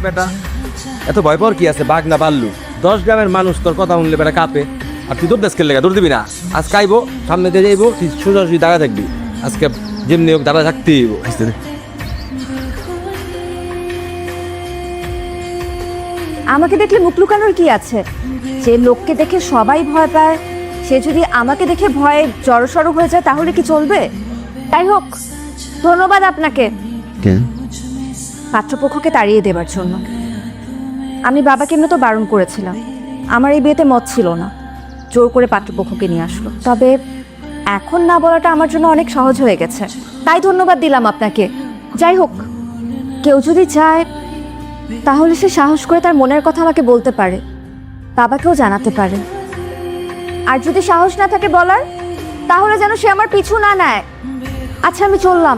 বেটা এত ভয় পাওয়ার কি আছে? বাঘ না পারলু 10 গ্রামের মানুষ তোর কথা শুনলে বেটা কাঁপে। আর তুই তোর দেশকে লেগে দৌড় দিবি না। আজ খাইবো সামনে দিয়ে যাইবো, তুই সোজাসুজি দাঁড়া থাকবি। আজকে যেমনি হোক দাঁড়া থাকতেই হইব। আমাকে দেখলে মুখ লুকানোর কি আছে? যে লোককে দেখে সবাই ভয় পায়, সে যদি আমাকে দেখে ভয়ে জড়সড় হয়ে যায় তাহলে কি চলবে? তাই হোক, ধন্যবাদ আপনাকে পাত্রপক্ষকে তাড়িয়ে দেবার জন্য। আমি বাবাকে এমনি তো বারণ করেছিলাম, আমার এই বিয়েতে মত ছিল না, জোর করে পাত্রপক্ষকে নিয়ে আসলো। তবে এখন না বলাটা আমার জন্য অনেক সহজ হয়ে গেছে, তাই ধন্যবাদ দিলাম আপনাকে। যাই হোক, কেউ যদি চায় তাহলে সে সাহস করে তার মনের কথা আমাকে বলতে পারে, বাবাকেও জানাতে পারে। আর যদি সাহস না থাকে বলার, তাহলে যেন সে আমার পিছু না নেয়। আচ্ছা, আমি চললাম।